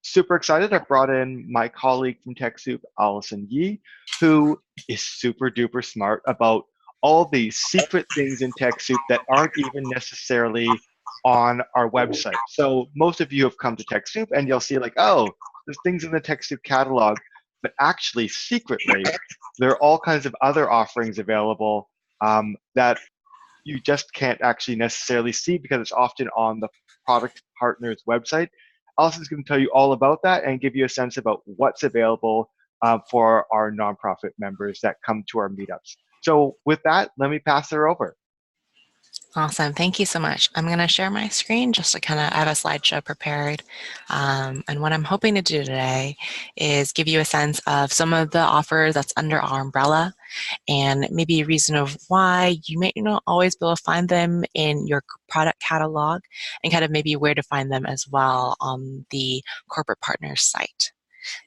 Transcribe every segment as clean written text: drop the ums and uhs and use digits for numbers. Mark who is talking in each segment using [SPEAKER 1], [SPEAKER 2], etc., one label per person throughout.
[SPEAKER 1] super excited. I brought in my colleague from TechSoup, Alison Yee, who is super duper smart about all the secret things in TechSoup that aren't even necessarily on our website. So most of you have come to TechSoup and you'll see like, oh, there's things in the TechSoup catalog, but actually secretly, there are all kinds of other offerings available that you just can't actually necessarily see because it's often on the product partner's website. Allison's going to tell you all about that and give you a sense about what's available for our nonprofit members that come to our meetups. So with that, let me pass her over.
[SPEAKER 2] Awesome. Thank you so much. I'm going to share my screen just to kind of have a slideshow prepared. And what I'm hoping to do today is give you a sense of some of the offers that's under our umbrella and maybe a reason of why you may not always be able to find them in your product catalog and kind of maybe where to find them as well on the corporate partners site.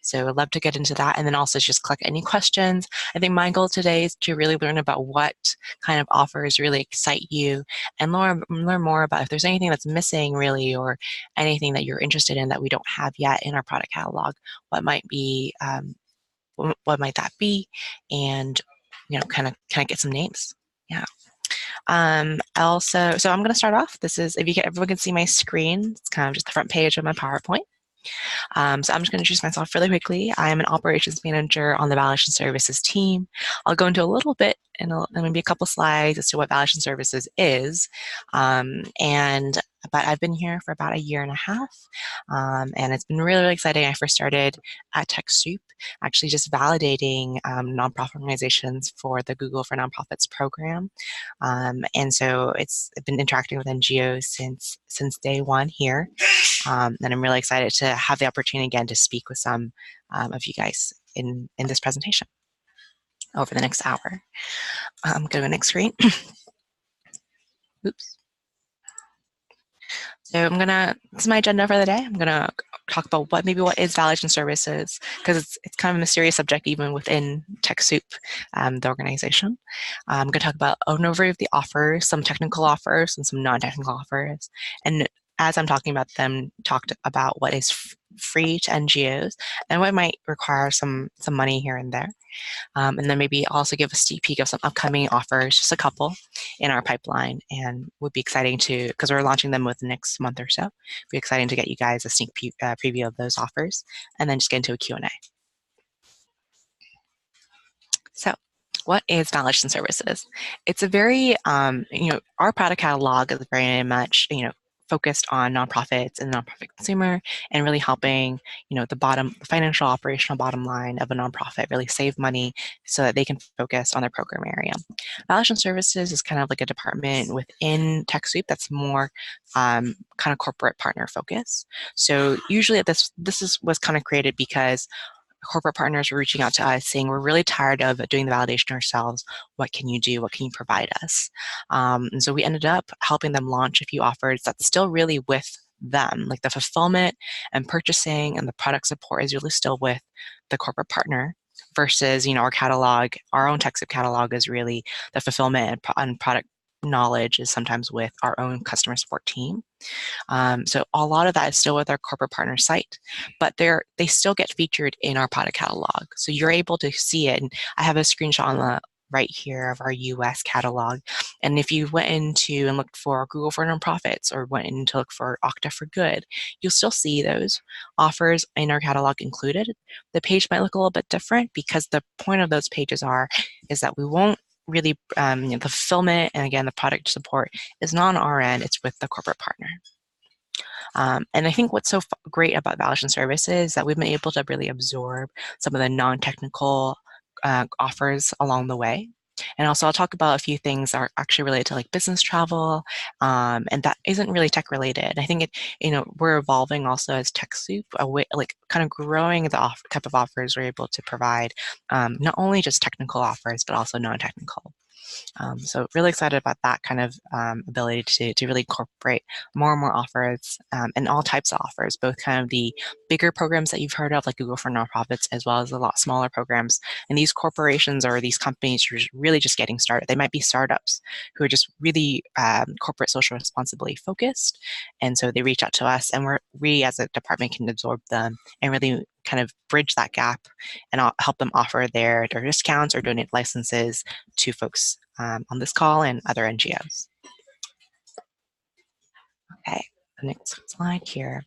[SPEAKER 2] So I'd love to get into that and then also just click any questions. I think my goal today is to really learn about what kind of offers really excite you and learn more about if there's anything that's missing really or anything that you're interested in that we don't have yet in our product catalog, what might be, what might that be? And, kind of get some names. Yeah. So I'm going to start off. This is, everyone can see my screen, it's kind of just the front page of my PowerPoint. So I'm just going to introduce myself really quickly. I am an operations manager on the validation services team. I'll go into a little bit in maybe a couple slides as to what validation services is. But I've been here for about 1.5 years, and it's been really, really exciting. I first started at TechSoup, actually just validating nonprofit organizations for the Google for Nonprofits program. And so I've been interacting with NGOs since day one here. And I'm really excited to have the opportunity again to speak with some of you guys in this presentation over the next hour. Go to the next screen. Oops. So this is my agenda for the day. I'm gonna talk about what is validation services, because it's kind of a mysterious subject even within TechSoup, the organization. I'm gonna talk about an overview of the offers, some technical offers and some non-technical offers. And as I'm talking about them, talked about what is free to NGOs and what might require some money here and there. And then maybe also give a sneak peek of some upcoming offers, just a couple in our pipeline, and would be exciting because we're launching them within the next month or so. Be exciting to get you guys a sneak preview of those offers, and then just get into a Q&A. So what is validation services? It's a very, our product catalog is very much, focused on nonprofits and nonprofit consumer and really helping, the financial operational bottom line of a nonprofit really save money so that they can focus on their program area. Validation services is kind of like a department within TechSoup that's more kind of corporate partner focus. So usually this was kind of created because corporate partners were reaching out to us saying, we're really tired of doing the validation ourselves. What can you do? What can you provide us? And so we ended up helping them launch a few offers that's still really with them, like the fulfillment and purchasing and the product support is really still with the corporate partner versus, our catalog, our own TechSoup catalog is really the fulfillment and product knowledge is sometimes with our own customer support team. So a lot of that is still with our corporate partner site, but they still get featured in our product catalog. So you're able to see it. And I have a screenshot on the right here of our US catalog. And if you went into and looked for Google for Nonprofits or went in to look for Okta for Good, you'll still see those offers in our catalog included. The page might look a little bit different because the point of those pages is that we won't really, the fulfillment and again, the product support is not on our end, it's with the corporate partner. And I think what's so great about validation services is that we've been able to really absorb some of the non-technical offers along the way. And also I'll talk about a few things that are actually related to like business travel, and that isn't really tech related. I think we're evolving also as TechSoup, like kind of growing the type of offers we're able to provide, not only just technical offers, but also non-technical. So really excited about that kind of ability to really incorporate more and more offers and all types of offers, both kind of the bigger programs that you've heard of, like Google for Nonprofits, as well as a lot smaller programs. And these corporations or these companies are really just getting started. They might be startups who are just really corporate social responsibility focused. And so they reach out to us, and we as a department can absorb them and really kind of bridge that gap and help them offer their discounts or donate licenses to folks on this call and other NGOs. Okay, the next slide here.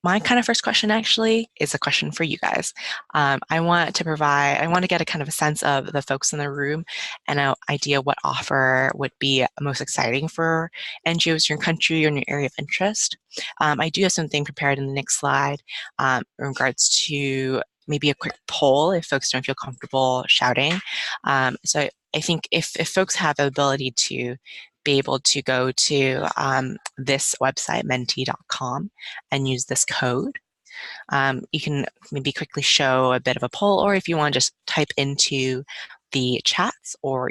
[SPEAKER 2] My kind of first question actually is a question for you guys. I want to get a kind of a sense of the folks in the room and an idea what offer would be most exciting for NGOs in your country or in your area of interest. I do have something prepared in the next slide in regards to maybe a quick poll if folks don't feel comfortable shouting. So I think if folks have the ability to be able to go to this website, menti.com, and use this code. You can maybe quickly show a bit of a poll, or if you want to just type into the chats or,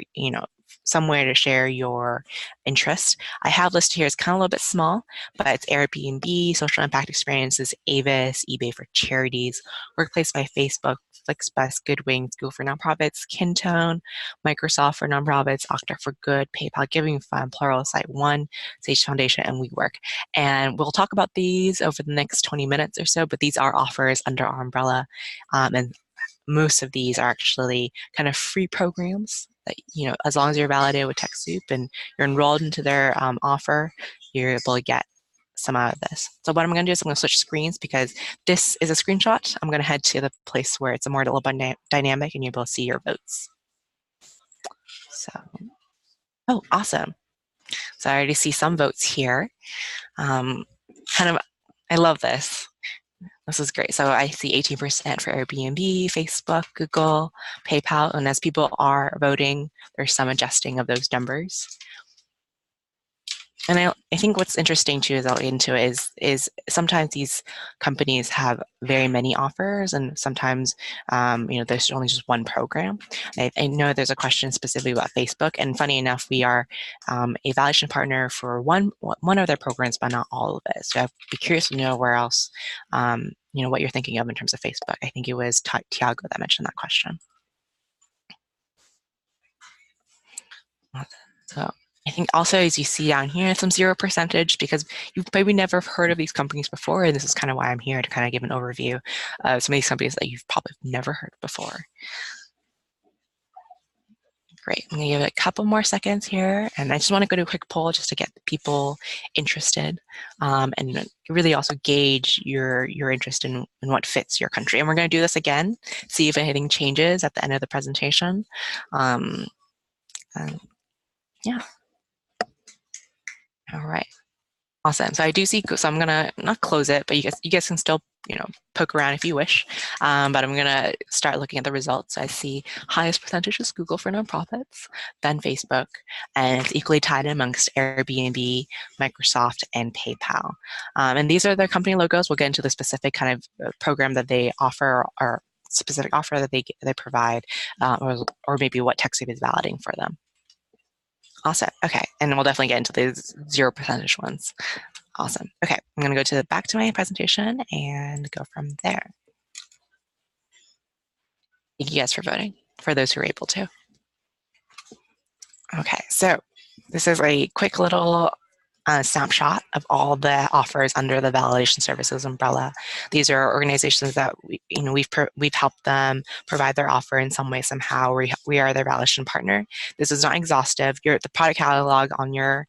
[SPEAKER 2] somewhere to share your interest. I have listed here, it's kind of a little bit small, but it's Airbnb, social impact experiences, Avis, eBay for charities, Workplace by Facebook, FlixBus, Goodwings, Google for Nonprofits, Kintone, Microsoft for Nonprofits, Okta for Good, PayPal Giving Fund, PluralsightOne, Sage Foundation, and WeWork. And we'll talk about these over the next 20 minutes or so, but these are offers under our umbrella. And most of these are actually kind of free programs that, as long as you're validated with TechSoup and you're enrolled into their offer, you're able to get some out of this. So what I'm going to do is I'm going to switch screens because this is a screenshot. I'm going to head to the place where it's a more little dynamic and you're able to see your votes. So, oh, awesome. So I already see some votes here. I love this. This is great. So I see 18% for Airbnb, Facebook, Google, PayPal, and as people are voting, there's some adjusting of those numbers. And I think what's interesting too, as I'll get into it, is sometimes these companies have very many offers, and sometimes there's only just one program. I know there's a question specifically about Facebook, and funny enough, we are a validation partner for one of their programs, but not all of it. So I'd be curious to know where else, what you're thinking of in terms of Facebook. I think it was Tiago that mentioned that question. So I think also, as you see down here, some 0% because you've maybe never heard of these companies before, and this is kind of why I'm here to kind of give an overview of some of these companies that you've probably never heard before. Great, I'm gonna give it a couple more seconds here, and I just want to go to a quick poll just to get people interested and really also gauge your interest in what fits your country. And we're gonna do this again, see if anything changes at the end of the presentation. Yeah. All right. Awesome. So I do see, so I'm going to not close it, but you guys can still, poke around if you wish. But I'm going to start looking at the results. I see highest percentage is Google for Nonprofits, then Facebook, and it's equally tied amongst Airbnb, Microsoft, and PayPal. And these are their company logos. We'll get into the specific kind of program that they offer or specific offer that they provide, or maybe what TechSoup is validating for them. Awesome. Okay, and we'll definitely get into these 0% ones. Awesome. Okay, I'm going to go back to my presentation and go from there. Thank you guys for voting, for those who are able to. Okay, so this is a quick little snapshot of all the offers under the validation services umbrella. These are organizations that we've helped them provide their offer in some way, somehow. We are their validation partner. This is not exhaustive. The product catalog on your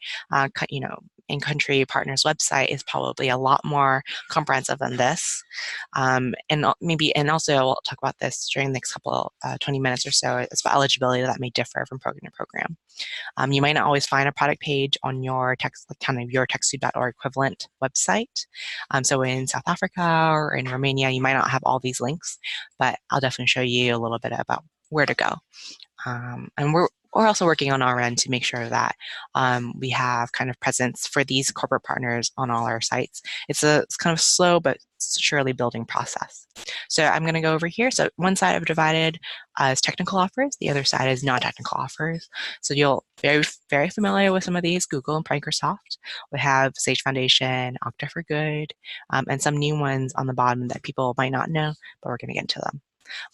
[SPEAKER 2] in-country partners website is probably a lot more comprehensive than this. And also I'll talk about this during the next couple 20 minutes or so. It's about eligibility that may differ from program to program. You might not always find a product page on your your TechSoup.org equivalent website. So in South Africa or in Romania, you might not have all these links, but I'll definitely show you a little bit about where to go. And we're also working on our end to make sure that we have kind of presence for these corporate partners on all our sites. It's kind of slow but surely building process. So I'm going to go over here. So one side I've divided as technical offers. The other side is non-technical offers. So you'll very familiar with some of these, Google and Microsoft. We have Sage Foundation, Okta for Good, and some new ones on the bottom that people might not know, but we're going to get into them.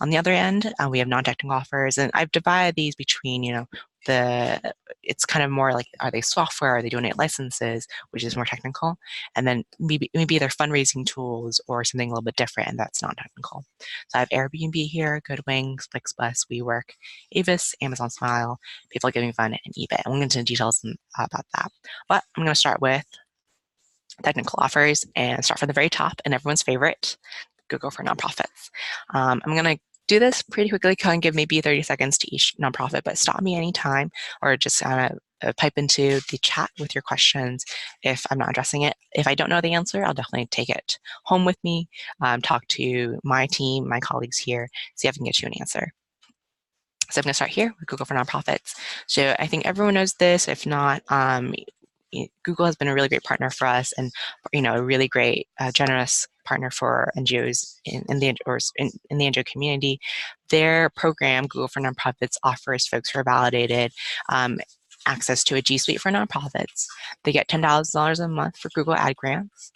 [SPEAKER 2] On the other end, we have non-technical offers, and I've divided these between, it's kind of more like, are they software? Are they donate licenses, which is more technical? And then maybe they're fundraising tools or something a little bit different, and that's non-technical. So I have Airbnb here, Goodwings, FlixBus, WeWork, Avis, Amazon Smile, People Giving Fund, and eBay. I'm going to get into details about that. But I'm going to start with technical offers and start from the very top and everyone's favorite, Google for nonprofits. I'm going to do this pretty quickly, kind of give maybe 30 seconds to each nonprofit, but stop me anytime or just kind of pipe into the chat with your questions if I'm not addressing it. If I don't know the answer, I'll definitely take it home with me, talk to my team, my colleagues here, see if I can get you an answer. So I'm going to start here with Google for nonprofits. So I think everyone knows this. If not, Google has been a really great partner for us, and a really great, generous partner for NGOs in the NGO community. Their program, Google for Nonprofits, offers folks who are validated access to a G Suite for nonprofits. They get $10,000 a month for Google Ad grants.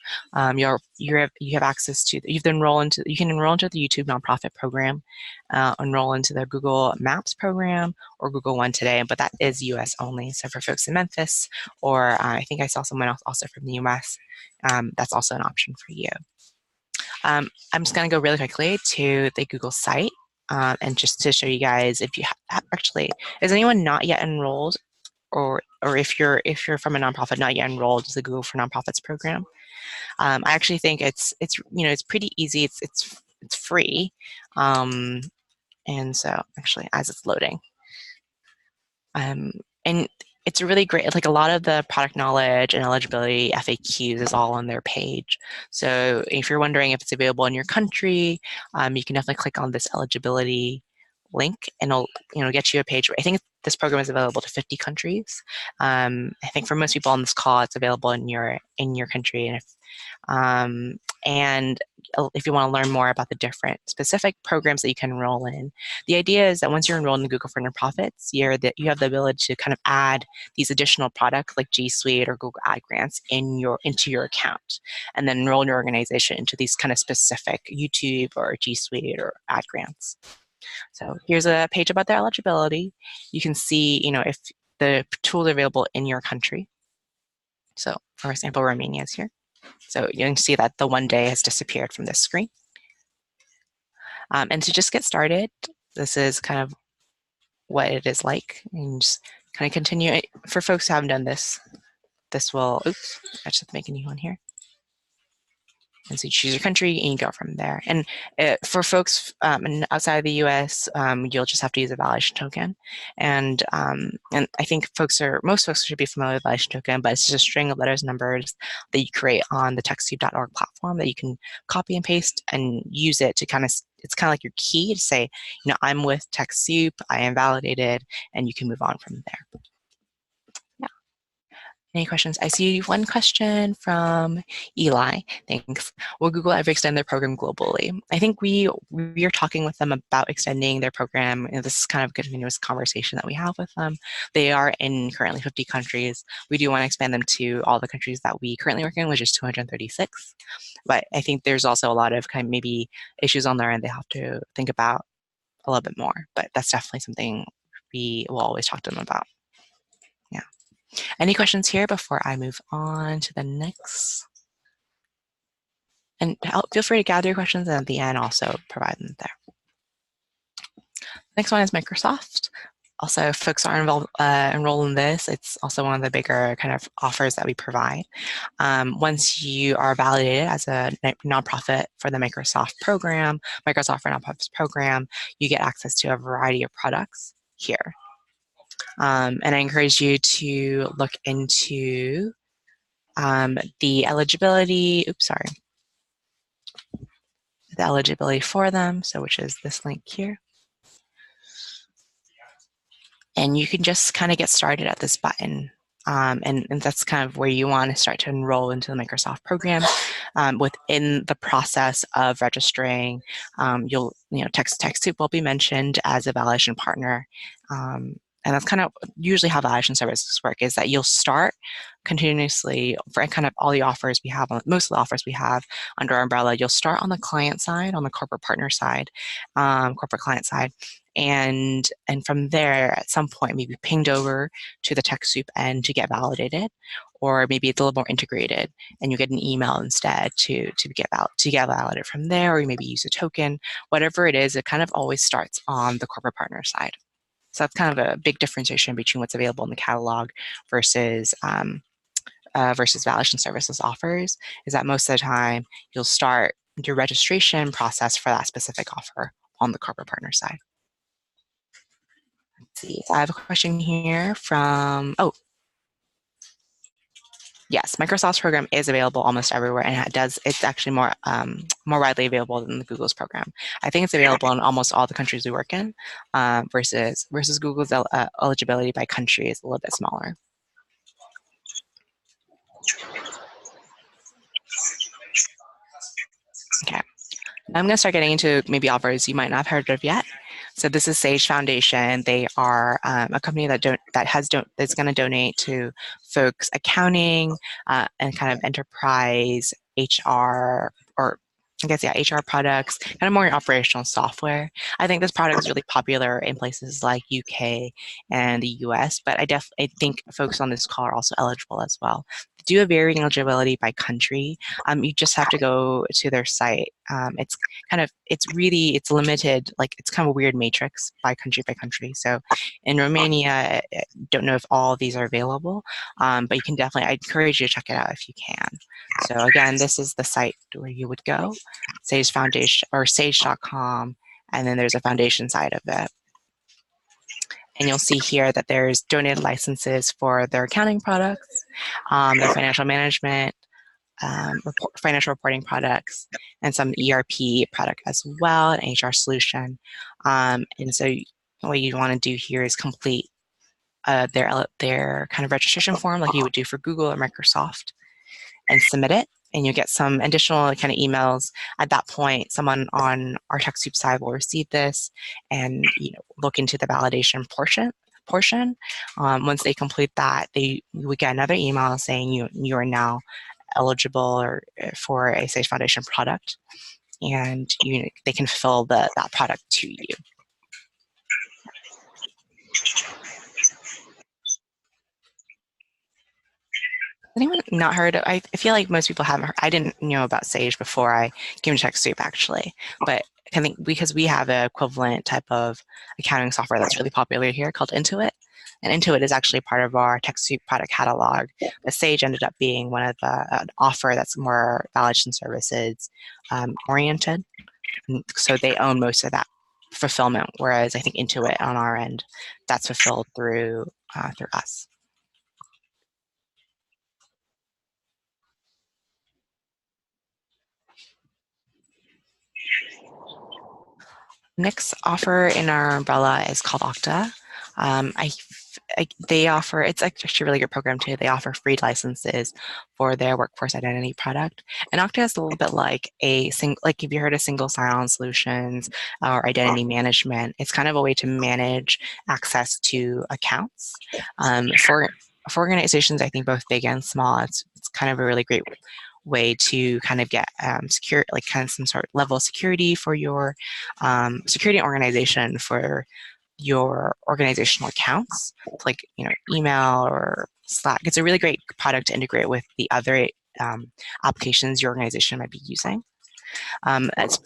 [SPEAKER 2] You have access to, you can enroll into the YouTube nonprofit program, enroll into the Google Maps program or Google One Today, but that is US only. So for folks in Memphis, or I think I saw someone else also from the US, that's also an option for you. I'm just going to go really quickly to the Google site, and just to show you guys, if you actually, is anyone not yet enrolled, or if you're from a nonprofit not yet enrolled to the Google for Nonprofits program? I actually think it's pretty easy. It's free, and so actually as it's loading, and it's really great. Like a lot of the product knowledge and eligibility FAQs is all on their page. So if you're wondering if it's available in your country, you can definitely click on this eligibility link, and it'll get you a page. I think this program is available to 50 countries. I think for most people on this call, it's available in your country, and if you want to learn more about the different specific programs that you can enroll in, the idea is that once you're enrolled in Google for Nonprofits, you have the ability to kind of add these additional products like G Suite or Google Ad Grants into your account, and then enroll your organization into these kind of specific YouTube or G Suite or Ad Grants. So here's a page about their eligibility. You can see, if the tools are available in your country. So for example, Romania is here. So you can see that the one day has disappeared from this screen. And to just get started, this is kind of what it is like. And just kind of continue. For folks who haven't done this, oops, I just have to make a new one here. And so you choose your country and you go from there. And for folks outside of the US, you'll just have to use a validation token. And I think most folks should be familiar with validation token, but it's just a string of letters and numbers that you create on the TechSoup.org platform that you can copy and paste and use it to it's kind of like your key to say, I'm with TechSoup, I am validated, and you can move on from there. Any questions? I see one question from Eli. Thanks. Will Google ever extend their program globally? I think we are talking with them about extending their program. This is kind of a continuous conversation that we have with them. They are in currently 50 countries. We do want to expand them to all the countries that we currently work in, which is 236. But I think there's also a lot of kind of maybe issues on their end they have to think about a little bit more. But that's definitely something we will always talk to them about. Yeah. Any questions here before I move on to the next? And feel free to gather your questions, and at the end also provide them there. Next one is Microsoft. Also, if folks are enrolled in this, it's also one of the bigger kind of offers that we provide. Once you are validated as a nonprofit for the Microsoft program, Microsoft for Nonprofits program, you get access to a variety of products here. And I encourage you to look into the eligibility, the eligibility for them, so which is this link here. And you can just kind of get started at this button and that's kind of where you want to start to enroll into the Microsoft program. Within the process of registering, TechSoup will be mentioned as a validation partner. And that's kind of usually how validation services work, is that you'll start continuously for kind of all the offers we have, most of the offers we have under our umbrella. You'll start on the client side, on the corporate partner side, corporate client side. And from there, at some point, maybe pinged over to the TechSoup end to get validated, or maybe it's a little more integrated, and you get an email instead to get validated from there, or you maybe use a token. Whatever it is, it kind of always starts on the corporate partner side. So that's kind of a big differentiation between what's available in the catalog versus validation services offers, is that most of the time you'll start your registration process for that specific offer on the corporate partner side. Let's see, I have a question here from, yes, Microsoft's program is available almost everywhere, and it's actually more widely available than the Google's program. I think it's available in almost all the countries we work in, versus Google's eligibility by country is a little bit smaller. Okay, I'm going to start getting into maybe offers you might not have heard of yet. So this is Sage Foundation. They are a company that's going to donate to folks accounting and kind of enterprise HR, or I guess, yeah, HR products, kind of more operational software. I think this product is really popular in places like UK and the US, but I think folks on this call are also eligible as well. They do have varying eligibility by country. You just have to go to their site. It's limited, like it's kind of a weird matrix by country. So in Romania, I don't know if all of these are available, but you can definitely, I encourage you to check it out if you can. So again, this is the site where you would go, Sage Foundation or sage.com, and then there's a foundation side of it. And you'll see here that there's donated licenses for their accounting products, their financial management, financial reporting products, and some ERP product as well, an HR solution. And so what you want to do here is complete their kind of registration form like you would do for Google or Microsoft, and submit it. And you'll get some additional kind of emails. At that point, someone on our TechSoup side will receive this and look into the validation portion. Once they complete that, you would get another email saying you are now eligible for a Sage Foundation product, and they can fulfill that product to you. Anyone not heard of? I feel like most people haven't heard. I didn't know about Sage before I came to TechSoup, actually, but I think because we have an equivalent type of accounting software that's really popular here called Intuit, and Intuit is actually part of our TechSoup product catalog. But Sage ended up being one of an offer that's more validation services oriented, so they own most of that fulfillment. Whereas I think Intuit on our end, that's fulfilled through us. Next offer in our umbrella is called Okta. They offer, it's actually a really good program too. They offer free licenses for their workforce identity product. And Okta is a little bit like like if you heard of single sign-on solutions or identity management, it's kind of a way to manage access to accounts. For organizations, I think both big and small, it's kind of a really great way to kind of get secure, like kind of some sort of level of security for your security organization for your organizational accounts, like email or Slack. It's a really great product to integrate with the other applications your organization might be using.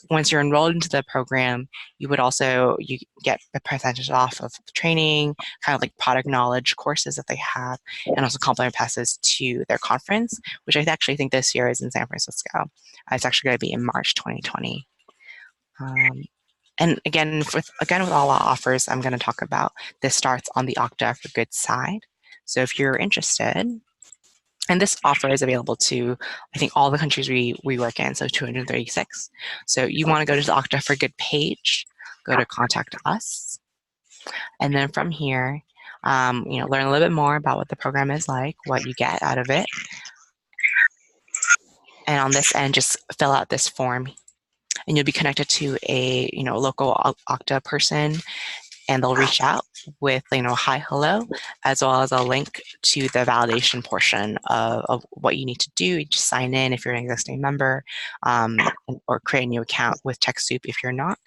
[SPEAKER 2] Once you're enrolled into the program, you get a percentage off of training, kind of like product knowledge courses that they have, and also complimentary passes to their conference, which I actually think this year is in San Francisco. It's actually going to be in March 2020. And again, with all our offers I'm going to talk about, this starts on the Okta for Good side. So if you're interested, and this offer is available to, I think, all the countries we work in, so 236. So you want to go to the Okta for Good page, go to Contact Us, and then from here, learn a little bit more about what the program is like, what you get out of it. And on this end, just fill out this form, and you'll be connected to a local Okta person, and they'll reach out with hi, hello, as well as a link to the validation portion of what you need to do. You just sign in if you're an existing member, or create a new account with TechSoup if you're not.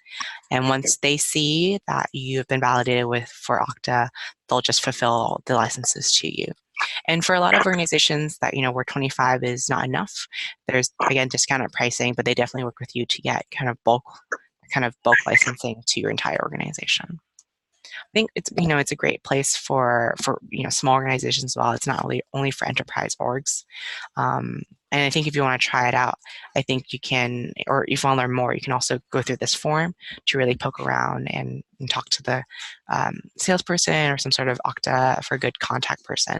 [SPEAKER 2] And once they see that you've been validated for Okta, they'll just fulfill the licenses to you. And for a lot of organizations that, where 25 is not enough, there's, again, discounted pricing, but they definitely work with you to get kind of bulk licensing to your entire organization. I think it's a great place for small organizations as well. It's not only for enterprise orgs. And I think if you want to try it out, I think you can, or if you want to learn more, you can also go through this form to really poke around and talk to the salesperson or some sort of Okta for a good contact person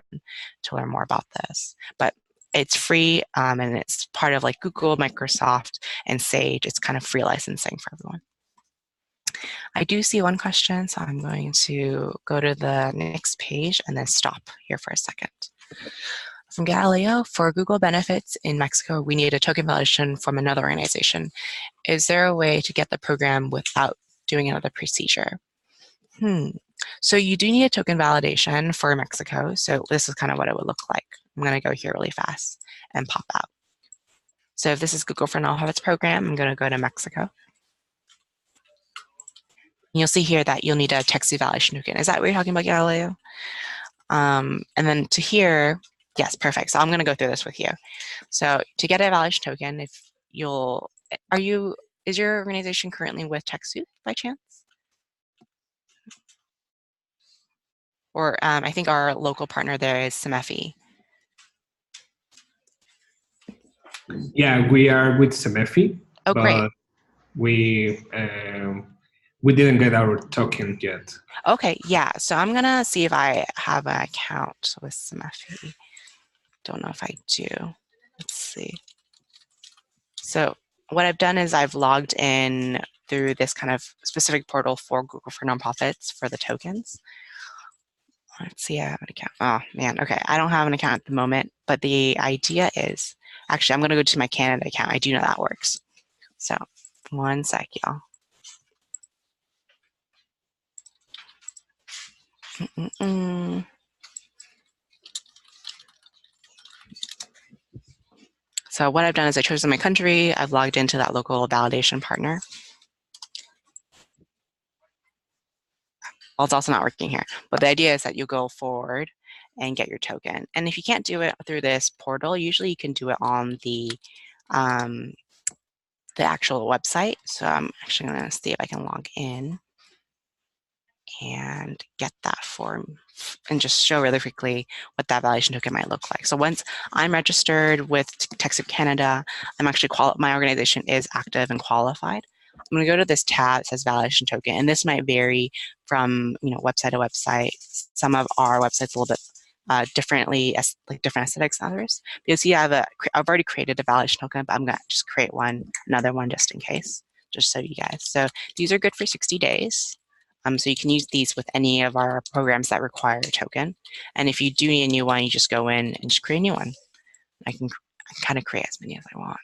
[SPEAKER 2] to learn more about this. But it's free, and it's part of like Google, Microsoft, and Sage. It's kind of free licensing for everyone. I do see one question, so I'm going to go to the next page and then stop here for a second. From Galileo, for Google benefits in Mexico, we need a token validation from another organization. Is there a way to get the program without doing another procedure? So you do need a token validation for Mexico. So this is kind of what it would look like. I'm going to go here really fast and pop out. So if this is Google for Nonprofits program, I'm going to go to Mexico. You'll see here that you'll need a TechSoup validation token. Is that what you're talking about, Galileo? And then to here, yes, perfect. So I'm going to go through this with you. So to get a validation token, is your organization currently with TechSoup by chance? Or I think our local partner there is Semefi.
[SPEAKER 3] Yeah, we are with Semefi.
[SPEAKER 2] Oh, great.
[SPEAKER 3] But we didn't get our token yet.
[SPEAKER 2] Okay, yeah. So I'm gonna see if I have an account with Semefi. Don't know if I do. Let's see. So what I've done is I've logged in through this kind of specific portal for Google for Nonprofits for the tokens. Let's see, I have an account. Oh man, okay. I don't have an account at the moment, but the idea is, actually, I'm gonna go to my Canada account. I do know that works. So one sec, y'all. So what I've done is I've chosen my country. I've logged into that local validation partner. Well, it's also not working here. But the idea is that you go forward and get your token. And if you can't do it through this portal, usually you can do it on the actual website. So I'm actually going to see if I can log in and get that form and just show really quickly what that validation token might look like. So once I'm registered with TechSoup Canada, I'm actually my organization is active and qualified. I'm going to go to this tab that says validation token, and this might vary from website to website. Some of our websites a little bit differently, like different aesthetics than others. You'll see I've already created a validation token, but I'm going to just create another one just in case, just so you guys. So these are good for 60 days. So you can use these with any of our programs that require a token. And if you do need a new one, you just go in and just create a new one. I can kind of create as many as I want.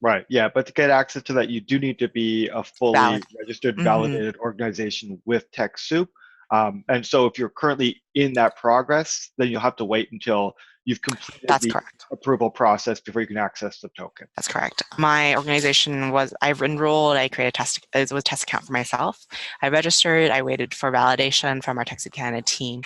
[SPEAKER 1] Right, yeah, but to get access to that, you do need to be a fully registered, validated organization with TechSoup. And so if you're currently in that progress, then you'll have to wait until you've completed the approval process before you can access the token.
[SPEAKER 2] That's correct. My organization I've enrolled, I created a test account for myself. I registered, I waited for validation from our TechSoup Canada team,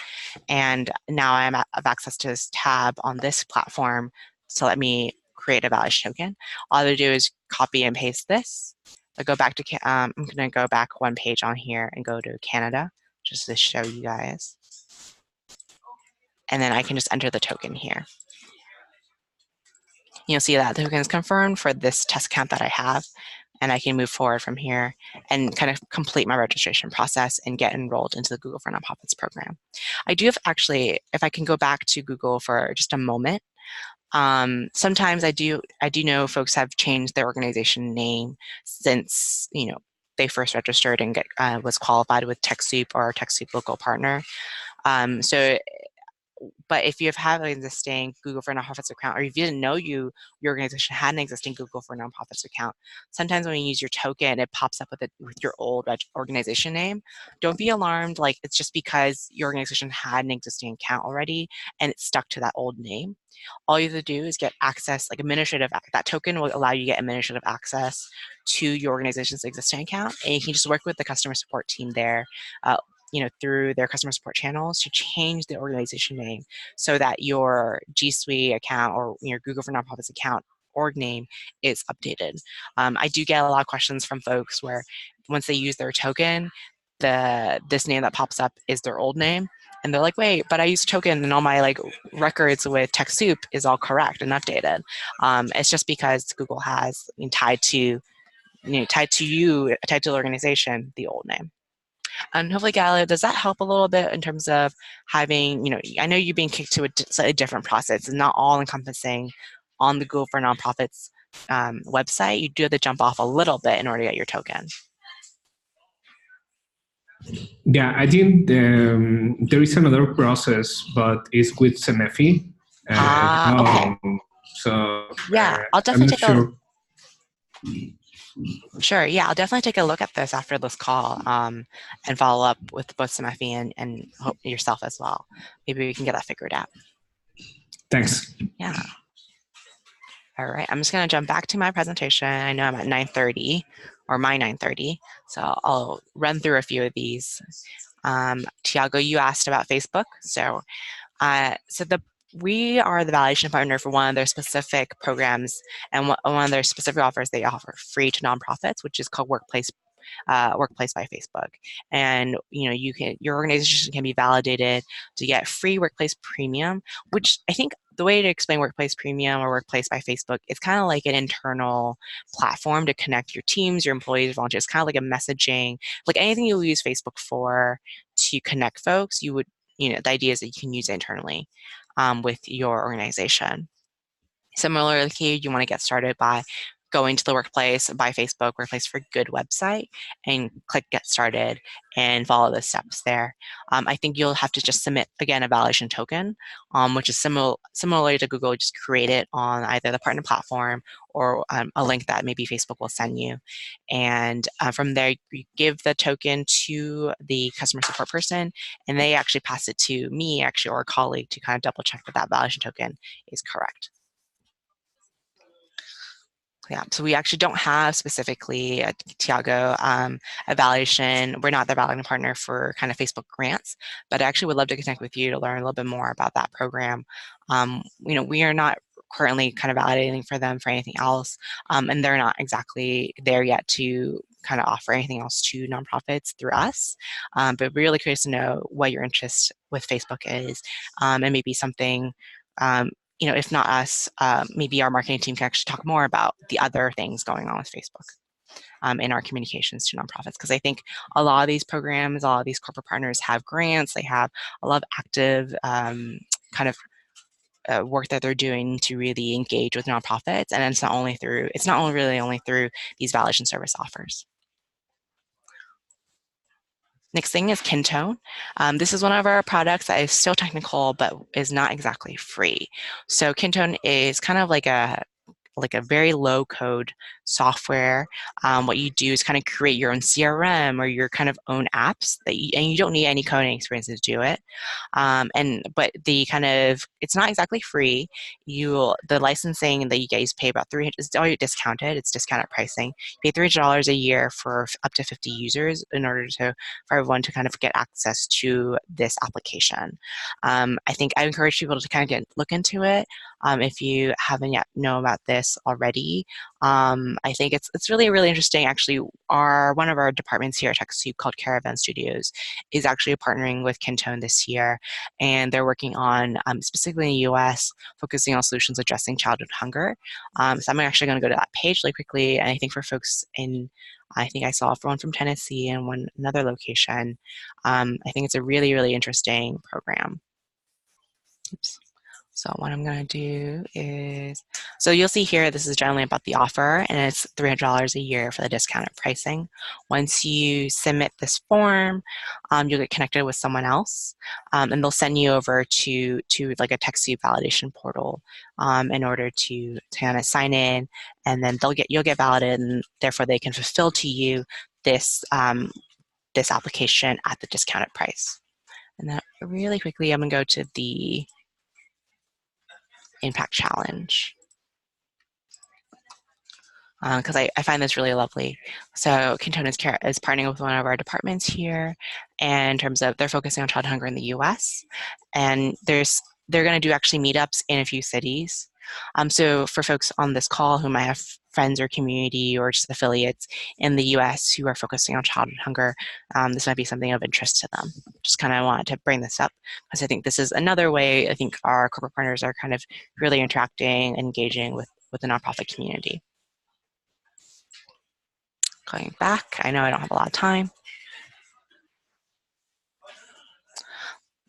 [SPEAKER 2] and now I have access to this tab on this platform to let me create a validation token. All I have to do is copy and paste this. I go back to, I'm going to go back one page on here and go to Canada, just to show you guys. And then I can just enter the token here. You'll see that the token is confirmed for this test account that I have, and I can move forward from here and kind of complete my registration process and get enrolled into the Google for Nonprofits program. I do have actually, if I can go back to Google for just a moment, sometimes I do know folks have changed their organization name since, they first registered and was qualified with TechSoup or TechSoup local partner. But if you have an existing Google for Nonprofits account, or if you didn't know your organization had an existing Google for Nonprofits account, sometimes when you use your token, it pops up with your old organization name. Don't be alarmed. Like, it's just because your organization had an existing account already and it's stuck to that old name. All you have to do is get access, like that token will allow you to get administrative access to your organization's existing account, and you can just work with the customer support team there, through their customer support channels to change the organization name so that your G Suite account or your Google for Nonprofits account org name is updated. I do get a lot of questions from folks where once they use their token, this name that pops up is their old name. And they're like, wait, but I use token and all my records with TechSoup is all correct and updated. It's just because Google has tied to the organization, the old name. And hopefully, Galileo, does that help a little bit in terms of having, I know you're being kicked to a slightly different process. It's not all encompassing on the Google for Nonprofits website. You do have to jump off a little bit in order to get your token.
[SPEAKER 3] Yeah, I think there is another process, but it's with Senefi.
[SPEAKER 2] Okay.
[SPEAKER 3] So
[SPEAKER 2] yeah, I'll
[SPEAKER 3] I'm
[SPEAKER 2] definitely
[SPEAKER 3] not
[SPEAKER 2] take
[SPEAKER 3] sure.
[SPEAKER 2] Sure. Yeah, I'll definitely take a look at this after this call and follow up with both Senefi and hope yourself as well. Maybe we can get that figured out.
[SPEAKER 3] Thanks.
[SPEAKER 2] Yeah. All right, I'm just going to jump back to my presentation. I know I'm at 9:30 or my 9:30, so I'll run through a few of these. Tiago, you asked about Facebook. We are the validation partner for one of their specific programs, and one of their specific offers they offer free to nonprofits, which is called Workplace by Facebook. And your organization can be validated to get free Workplace Premium, which I think the way to explain Workplace Premium or Workplace by Facebook, it's kind of like an internal platform to connect your teams, your employees, volunteers, kind of like a messaging, like anything you'll use Facebook for to connect folks. The idea is that you can use it internally with your organization. Similarly, you want to get started by going to the Workplace by Facebook, Workplace for Good website, and click Get Started and follow the steps there. I think you'll have to just submit, again, a validation token, which is similar to Google. Just create it on either the partner platform or a link that maybe Facebook will send you. And from there, you give the token to the customer support person, and they actually pass it to me, or a colleague, to kind of double check that validation token is correct. Yeah, so we actually don't have specifically, Tiago, a validation. We're not the validating partner for kind of Facebook grants, but I actually would love to connect with you to learn a little bit more about that program. We are not currently kind of validating for them for anything else, and they're not exactly there yet to kind of offer anything else to nonprofits through us. But really curious to know what your interest with Facebook is, and maybe something if not us, maybe our marketing team can actually talk more about the other things going on with Facebook in our communications to nonprofits. Because I think a lot of these programs, a lot of these corporate partners have grants, they have a lot of active kind of work that they're doing to really engage with nonprofits, and it's not only through these validation service offers. Next thing is Kintone. This is one of our products that is still technical, but is not exactly free. So Kintone is kind of like a very low code software. What you do is kind of create your own CRM or your kind of own apps and you don't need any coding experience to do it. But it's not exactly free. The licensing that you guys pay about $300. It's already discounted. It's discounted pricing. You pay $300 a year for up to 50 users in order for everyone to kind of get access to this application. I think I encourage people to kind of look into it. If you haven't yet know about this already, I think it's really, really interesting. Actually, one of our departments here at TechSoup called Caravan Studios is actually partnering with Kintone this year, and they're working on, specifically in the US, focusing on solutions addressing childhood hunger. So I'm actually going to go to that page really quickly, and I think for folks I think I saw one from Tennessee and another location. I think it's a really, really interesting program. Oops. So what I'm going to do is, so you'll see here, this is generally about the offer, and it's $300 a year for the discounted pricing. Once you submit this form, you'll get connected with someone else, and they'll send you over to like a TechSoup validation portal in order to kind of sign in, and then you'll get validated, and therefore they can fulfill to you this this application at the discounted price. And then really quickly, I'm going to go to the Impact Challenge because I find this really lovely. So Cantona is partnering with one of our departments here, and in terms of they're focusing on child hunger in the U.S. and they're going to do actually meetups in a few cities. So for folks on this call who might have friends or community or just affiliates in the U.S. who are focusing on childhood hunger, this might be something of interest to them. Just kind of wanted to bring this up because I think this is another way I think our corporate partners are kind of really interacting, engaging with the nonprofit community. Going back, I know I don't have a lot of time.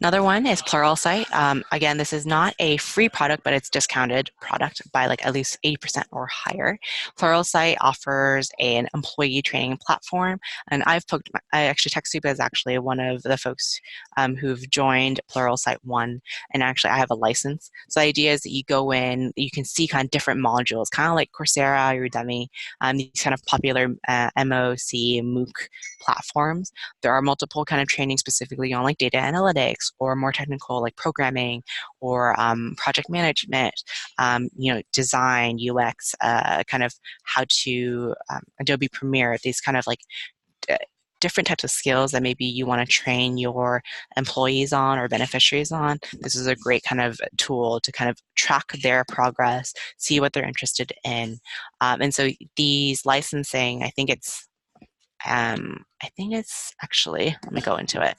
[SPEAKER 2] Another one is Pluralsight. Again, this is not a free product, but it's discounted product by like at least 80% or higher. Pluralsight offers an employee training platform, and actually TechSoup is actually one of the folks who've joined PluralsightOne, and actually I have a license. So the idea is that you go in, you can see kind of different modules, kind of like Coursera or Udemy, these kind of popular MOOC, MOOC platforms. There are multiple kind of training specifically on like data analytics or more technical like programming or project management, design, UX, kind of how to Adobe Premiere, these kind of like different types of skills that maybe you want to train your employees on or beneficiaries on. This is a great kind of tool to kind of track their progress, see what they're interested in. And so these licensing, I think it's actually, let me go into it.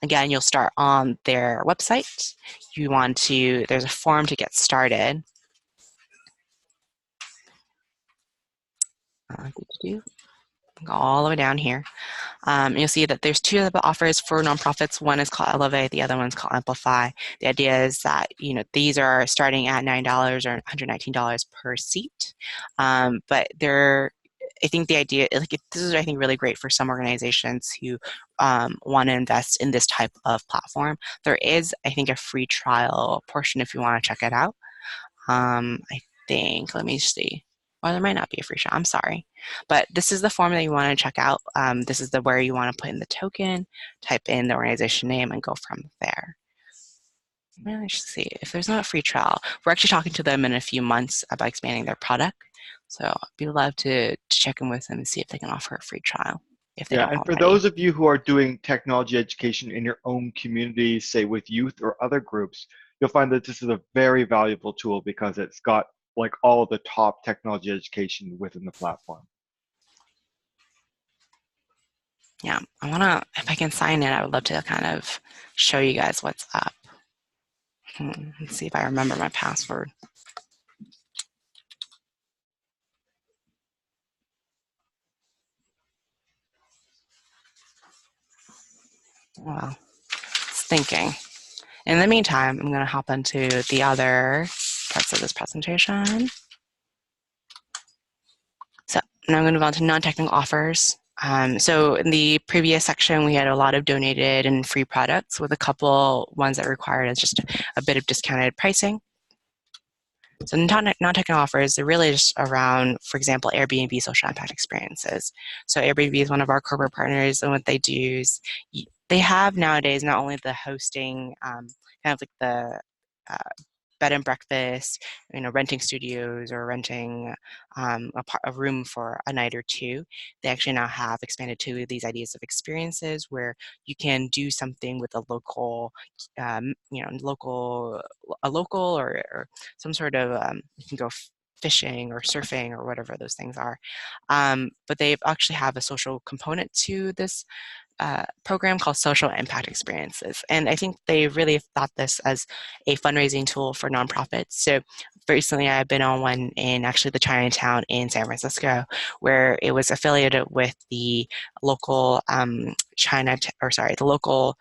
[SPEAKER 2] Again, you'll start on their website. There's a form to get started. Go all the way down here. You'll see that there's two offers for nonprofits. One is called Elevate, the other one's called Amplify. The idea is that these are starting at $9 or $119 per seat, but I think the idea, this is, I think, really great for some organizations who want to invest in this type of platform. There is, I think, a free trial portion if you want to check it out. I think, let me see. Or there might not be a free trial, I'm sorry. But this is the form that you want to check out. This is where you want to put in the token, type in the organization name, and go from there. Let's see, if there's not a free trial, we're actually talking to them in a few months about expanding their product. So I'd be glad to check in with them and see if they can offer a free trial. If they don't
[SPEAKER 1] and
[SPEAKER 2] already.
[SPEAKER 1] for those of you who are doing technology education in your own community, say with youth or other groups, you'll find that this is a very valuable tool because it's got like all of the top technology education within the platform.
[SPEAKER 2] Yeah, if I can sign in, I would love to kind of show you guys what's up. Let's see if I remember my password. Well, it's thinking. In the meantime, I'm going to hop into the other parts of this presentation. So now I'm going to move on to non-technical offers. So in the previous section, we had a lot of donated and free products with a couple ones that required us just a bit of discounted pricing. So non-technical offers are really just around, for example, Airbnb social impact experiences. So Airbnb is one of our corporate partners, and what they do is they have nowadays not only the hosting, kind of like the bed and breakfast, renting studios or renting a room for a night or two. They actually now have expanded to these ideas of experiences where you can do something with a local, or some sort of, you can go fishing or surfing or whatever those things are. But they actually have a social component to this program called Social Impact Experiences. And I think they really thought this as a fundraising tool for nonprofits. So recently I've been on one in actually the Chinatown in San Francisco, where it was affiliated with the local the local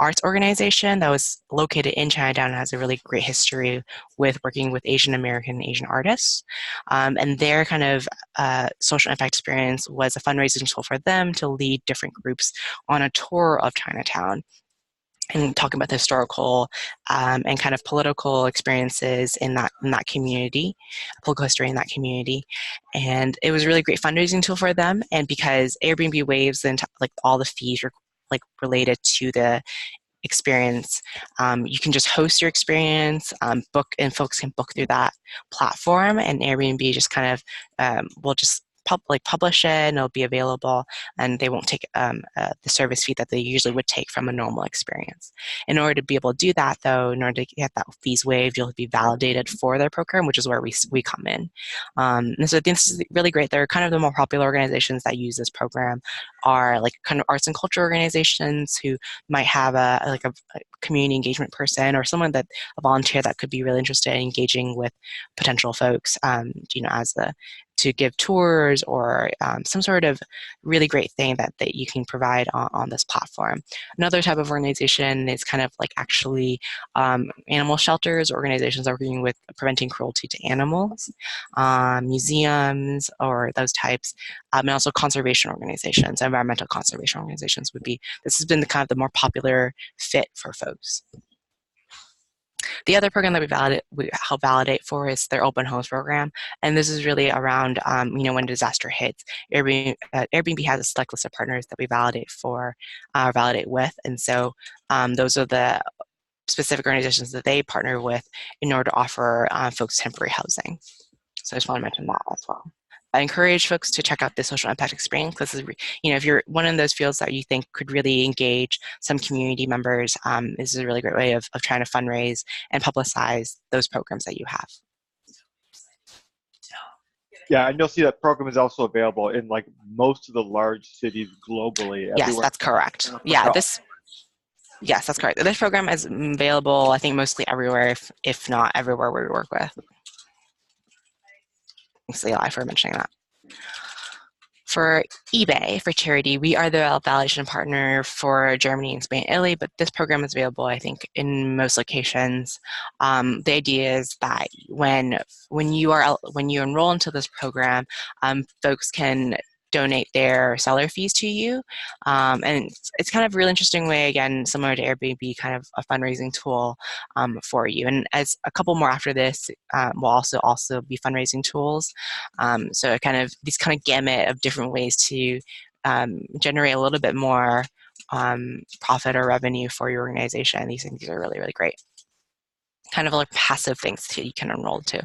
[SPEAKER 2] arts organization that was located in Chinatown and has a really great history with working with Asian American and Asian artists. And their kind of social impact experience was a fundraising tool for them to lead different groups on a tour of Chinatown and talking about the historical and kind of political experiences in that community, political history in that community. And it was a really great fundraising tool for them. And because Airbnb waives like all the fees like related to the experience, you can just host your experience, book, and folks can book through that platform. And Airbnb just kind of will just publish it, and it'll be available, and they won't take the service fee that they usually would take from a normal experience. In order to be able to do that, though, in order to get that fees waived, you'll be validated for their program, which is where we come in. And so I think this is really great. They're kind of the more popular organizations that use this program are like kind of arts and culture organizations who might have a community engagement person or someone that a volunteer that could be really interested in engaging with potential folks, as to give tours or some sort of really great thing that you can provide on this platform. Another type of organization is kind of like actually animal shelters, organizations working with preventing cruelty to animals, museums or those types, and also conservation organizations, environmental conservation organizations this has been the kind of the more popular fit for folks. The other program that we help validate for is their open homes program, and this is really around when disaster hits. Airbnb has a select list of partners that we validate with, and so those are the specific organizations that they partner with in order to offer folks temporary housing. So I just want to mention that as well. I encourage folks to check out the social impact experience because, if you're one of those fields that you think could really engage some community members, this is a really great way of trying to fundraise and publicize those programs that you have.
[SPEAKER 1] Yeah, and you'll see that program is also available in like most of the large cities globally.
[SPEAKER 2] Yes, that's correct. Yeah, yes, that's correct. This program is available, I think, mostly everywhere, if not everywhere we work with. Thanks, Eli, for mentioning that. For eBay, for charity, we are the validation partner for Germany and Spain and Italy, but this program is available, I think, in most locations. The idea is that when you enroll into this program, folks can donate their seller fees to you. And it's kind of a really interesting way, again, similar to Airbnb, kind of a fundraising tool for you. And as a couple more after this, will also be fundraising tools. So these kind of gamut of different ways to generate a little bit more profit or revenue for your organization. These things are really, really great. Kind of like passive things that you can enroll to.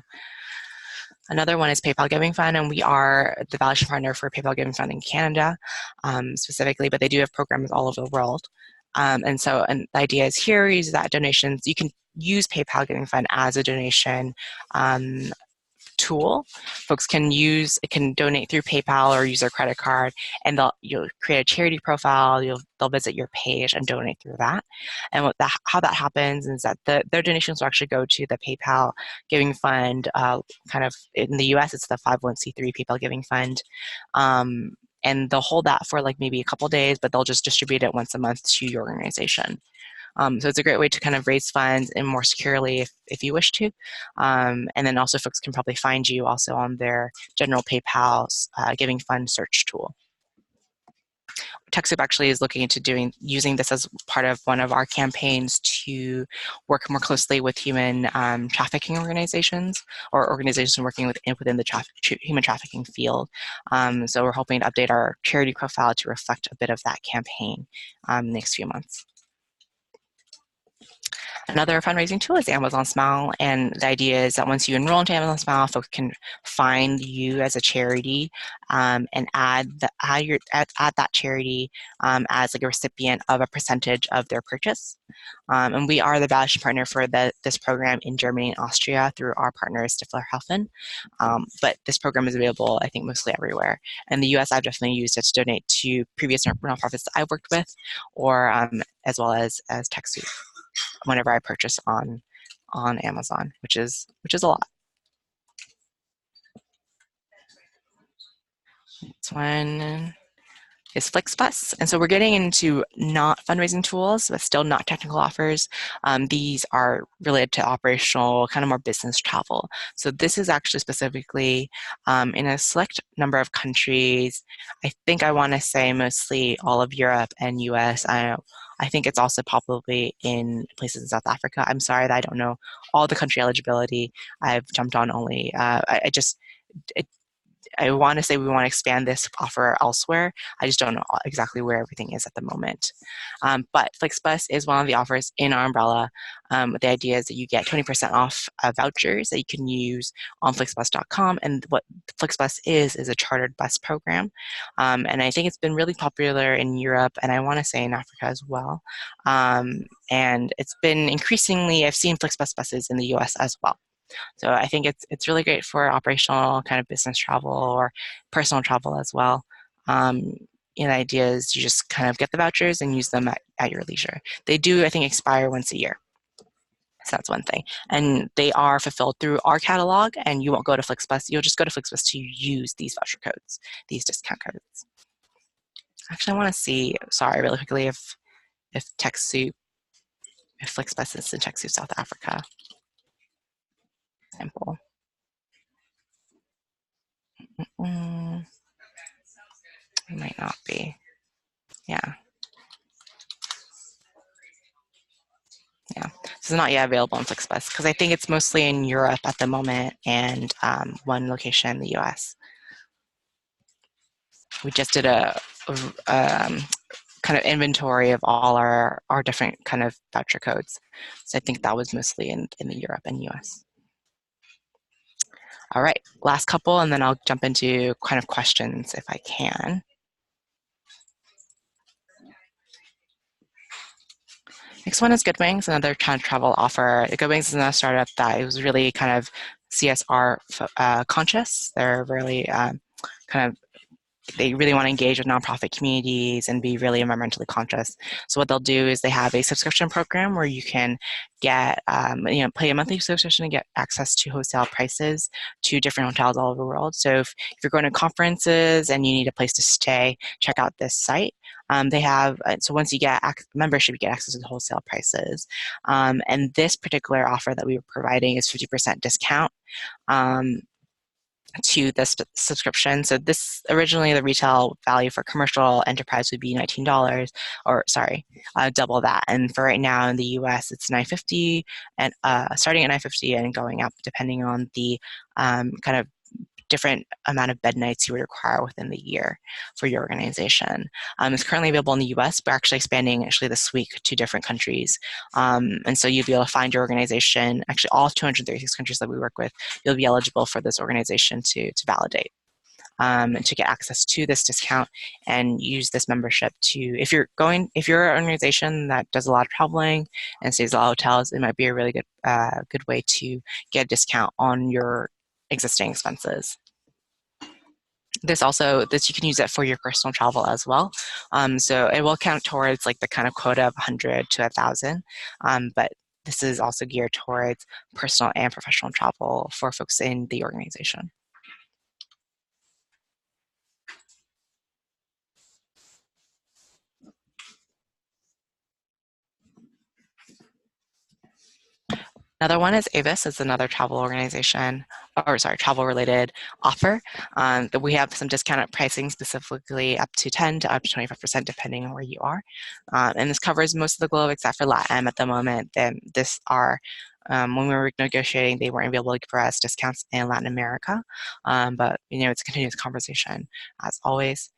[SPEAKER 2] Another one is PayPal Giving Fund, and we are the validation partner for PayPal Giving Fund in Canada specifically, but they do have programs all over the world. And the idea is here is that donations, you can use PayPal Giving Fund as a donation tool. Folks can donate through PayPal or use their credit card, and you'll create a charity profile. They'll visit your page and donate through that. And how that happens is that their donations will actually go to the PayPal Giving Fund. Kind of in the U.S., it's the 501c3 PayPal Giving Fund. And they'll hold that for like maybe a couple days, but they'll just distribute it once a month to your organization. So it's a great way to kind of raise funds and more securely if you wish to. And then also folks can probably find you also on their general PayPal Giving Fund search tool. TechSoup actually is looking into using this as part of one of our campaigns to work more closely with human trafficking organizations or organizations working within the human trafficking field. So we're hoping to update our charity profile to reflect a bit of that campaign in the next few months. Another fundraising tool is Amazon Smile, and the idea is that once you enroll into Amazon Smile, folks can find you as a charity and add that charity as like a recipient of a percentage of their purchase. And we are the validation partner for this program in Germany and Austria through our partner Stifler Helfen. But this program is available, I think, mostly everywhere. In the US, I've definitely used it to donate to previous nonprofits that I've worked with, or as well as TechSoup whenever I purchase on Amazon, which is a lot. This one is FlixBus. And so we're getting into not fundraising tools, but still not technical offers. These are related to operational, kind of more business travel. So this is actually specifically in a select number of countries. I think I want to say mostly all of Europe and US. I think it's also probably in places in South Africa. I'm sorry that I don't know all the country eligibility. I've jumped on only, I want to say we want to expand this offer elsewhere. I just don't know exactly where everything is at the moment. But FlixBus is one of the offers in our umbrella. The idea is that you get 20% off vouchers that you can use on flixbus.com. And what FlixBus is a chartered bus program. And I think it's been really popular in Europe, and I want to say in Africa as well. And it's been increasingly, I've seen FlixBus buses in the US as well. So I think it's really great for operational kind of business travel or personal travel as well. The idea is you just kind of get the vouchers and use them at your leisure. They do, I think, expire once a year. So that's one thing. And they are fulfilled through our catalog, and you won't go to FlixBus. You'll just go to FlixBus to use these voucher codes, these discount codes. Actually, I want to see, sorry, really quickly, if TechSoup, if FlixBus is in TechSoup South Africa. Example. It might not be. Yeah. This is not yet available on FlixBus because I think it's mostly in Europe at the moment and one location in the US. We just did a kind of inventory of all our different kind of voucher codes. So I think that was mostly in the Europe and US. All right, last couple, and then I'll jump into kind of questions if I can. Next one is Goodwings, another kind of travel offer. Goodwings is another startup that was really kind of CSR conscious. They're really kind of, they really want to engage with nonprofit communities and be really environmentally conscious. So what they'll do is they have a subscription program where you can get, pay a monthly subscription and get access to wholesale prices to different hotels all over the world. So if you're going to conferences and you need a place to stay, check out this site. They have, so once you get membership, you get access to the wholesale prices. And this particular offer that we were providing is 50% discount to this subscription. So this originally the retail value for commercial enterprise would be $19, or sorry, double that. And for right now in the US, it's $9.50 and starting at $9.50 and going up depending on the kind of different amount of bed nights you would require within the year for your organization. It's currently available in the US, but actually expanding this week to different countries. And so you'll be able to find your organization, actually all 236 countries that we work with, you'll be eligible for this organization to validate. And to get access to this discount and use this membership to, if you're an organization that does a lot of traveling and stays at a lot of hotels, it might be a really good way to get a discount on your existing expenses. This you can use it for your personal travel as well. So it will count towards like the kind of quota of 100 to 1,000, but this is also geared towards personal and professional travel for folks in the organization. Another one is Avis. It's another travel organization, or sorry, travel-related offer. That we have some discounted pricing, specifically up to 10 to up to 25%, depending on where you are. And this covers most of the globe except for LATAM at the moment. Then when we were negotiating, they weren't able to give us discounts in Latin America. But it's a continuous conversation as always.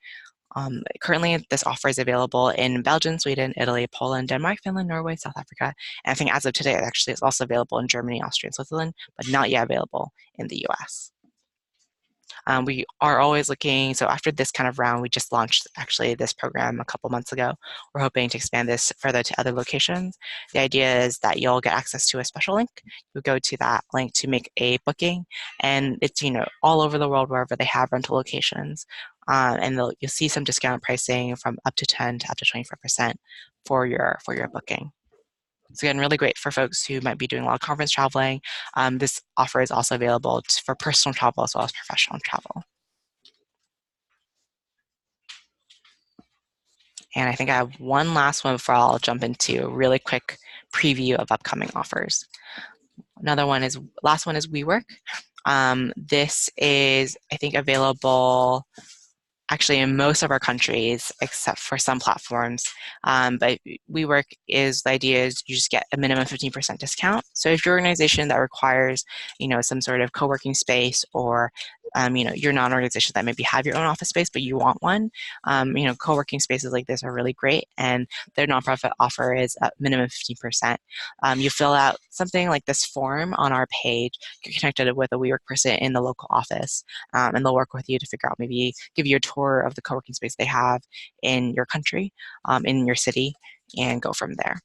[SPEAKER 2] Currently, this offer is available in Belgium, Sweden, Italy, Poland, Denmark, Finland, Norway, South Africa. And I think as of today, it actually is also available in Germany, Austria, and Switzerland, but not yet available in the US. We are always looking, so after this kind of round, we just launched actually this program a couple months ago. We're hoping to expand this further to other locations. The idea is that you'll get access to a special link. You go to that link to make a booking, and it's all over the world wherever they have rental locations. And you'll see some discount pricing from up to 10 to up to 25% for your booking. It's again really great for folks who might be doing a lot of conference traveling. This offer is also available for personal travel as well as professional travel. And I think I have one last one before I'll jump into a really quick preview of upcoming offers. Last one is WeWork. This is, I think, available actually in most of our countries, except for some platforms. But WeWork the idea is you just get a minimum 15% discount. So if you're an organization that requires, some sort of co-working space, or you're not an organization that maybe have your own office space, but you want one, co-working spaces like this are really great, and their nonprofit offer is a minimum 15%. You fill out something like this form on our page, get connected with a WeWork person in the local office, and they'll work with you to figure out, maybe give you a tour of the co-working space they have in your country, in your city, and go from there.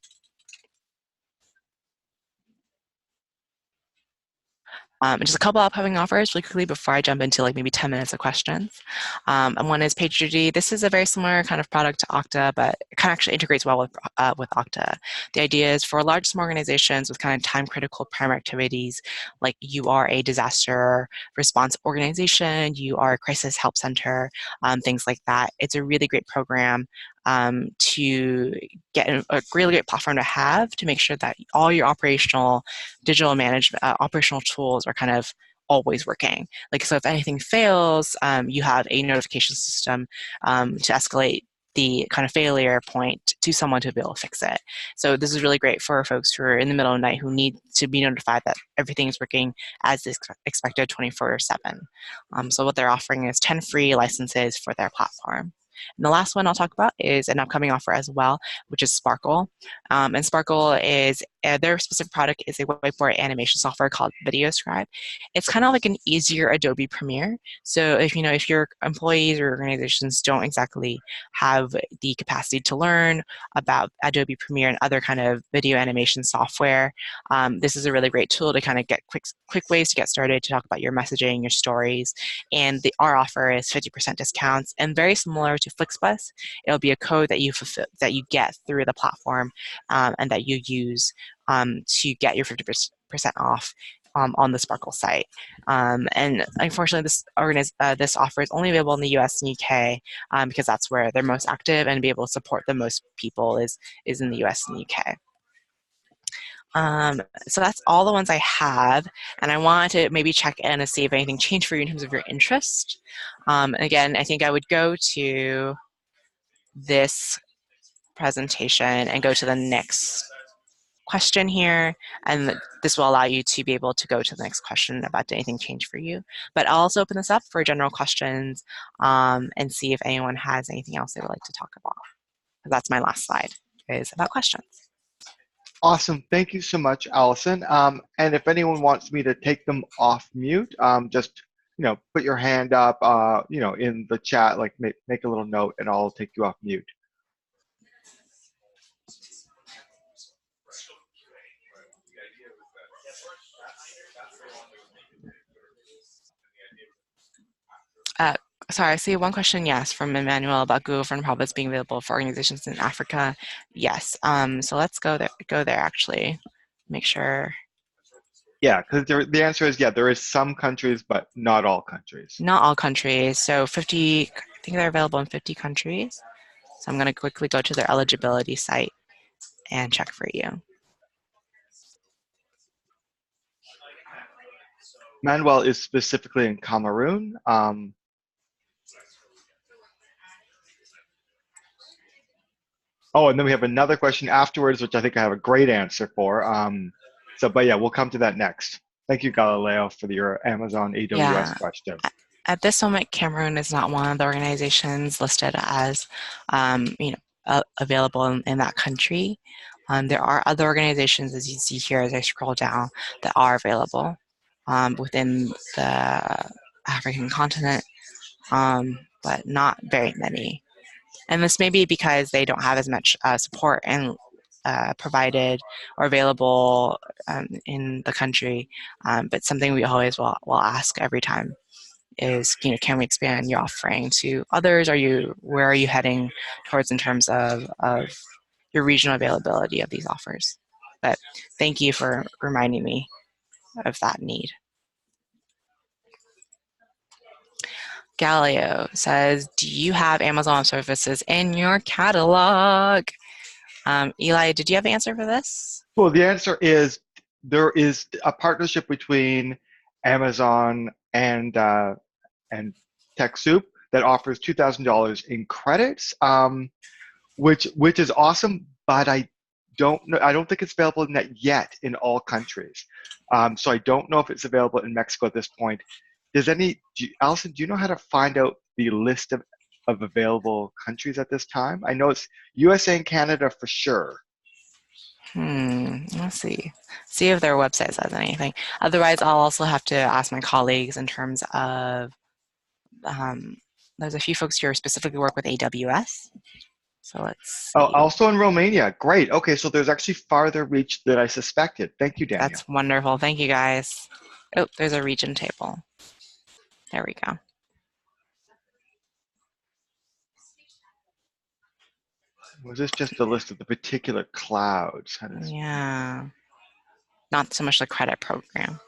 [SPEAKER 2] Just a couple upcoming offers really quickly before I jump into maybe 10 minutes of questions. And one is PagerDuty. This is a very similar kind of product to Okta, but it kind of actually integrates well with Okta. The idea is for large, small organizations with kind of time-critical primary activities, like you are a disaster response organization, you are a crisis help center, things like that. It's a really great program to get a really great platform to have to make sure that all your operational digital management, operational tools are kind of always working. So if anything fails, you have a notification system to escalate the kind of failure point to someone to be able to fix it. So this is really great for folks who are in the middle of the night who need to be notified that everything is working as expected 24/7. So what they're offering is 10 free licenses for their platform. And the last one I'll talk about is an upcoming offer as well, which is Sparkle. And Sparkle is, their specific product is a whiteboard animation software called VideoScribe. It's kind of like an easier Adobe Premiere. So if your employees or organizations don't exactly have the capacity to learn about Adobe Premiere and other kind of video animation software, this is a really great tool to kind of get quick ways to get started, to talk about your messaging, your stories. And our offer is 50% discounts, and very similar to FlixBus. It'll be a code that you get through the platform, and that you use to get your 50% off on the Sparkle site. And unfortunately, this offer is only available in the US and UK, because that's where they're most active, and be able to support the most people is in the US and UK. So that's all the ones I have, and I wanted to maybe check in and see if anything changed for you in terms of your interest. Again, I think I would go to this presentation and go to the next question here, and this will allow you to be able to go to the next question about did anything change for you. But I'll also open this up for general questions, and see if anyone has anything else they would like to talk about. That's my last slide, is about questions.
[SPEAKER 1] Awesome. Thank you so much, Allison. And if anyone wants me to take them off mute, just put your hand up, in the chat, make a little note, and I'll take you off mute.
[SPEAKER 2] Sorry, I see one question, yes, from Emmanuel about Google for Nonprofits being available for organizations in Africa. Yes, so let's go there actually, make sure.
[SPEAKER 1] Yeah, because the answer is, yeah, there is some countries, but not all countries.
[SPEAKER 2] Not all countries. So 50, I think they're available in 50 countries. So I'm going to quickly go to their eligibility site and check for you.
[SPEAKER 1] Manuel is specifically in Cameroon. Oh, and then we have another question afterwards, which I think I have a great answer for. But yeah, we'll come to that next. Thank you, Galileo, for your Amazon AWS question.
[SPEAKER 2] At this moment, Cameroon is not one of the organizations listed as available in that country. There are other organizations, as you see here as I scroll down, that are available within the African continent, but not very many. And this may be because they don't have as much support and provided or available in the country. But something we always will ask every time is, can we expand your offering to others? Where are you heading towards in terms of your regional availability of these offers? But thank you for reminding me of that need. Galileo says, do you have Amazon services in your catalog? Eli, did you have an answer for this?
[SPEAKER 1] Well, the answer is there is a partnership between Amazon and TechSoup that offers $2,000 in credits, which is awesome. But I don't know. I don't think it's available yet in all countries. So I don't know if it's available in Mexico at this point. Alison, do you know how to find out the list of available countries at this time? I know it's USA and Canada for sure.
[SPEAKER 2] Let's see. See if their website says anything. Otherwise, I'll also have to ask my colleagues in terms of, there's a few folks here who specifically work with AWS. So let's
[SPEAKER 1] Oh,
[SPEAKER 2] see.
[SPEAKER 1] also in Romania. Great. Okay, so there's actually farther reach than I suspected. Thank you, Daniel.
[SPEAKER 2] That's wonderful. Thank you, guys. Oh, there's a region table. There we go.
[SPEAKER 1] Was this just a list of the particular clouds?
[SPEAKER 2] Yeah. Not so much the credit program.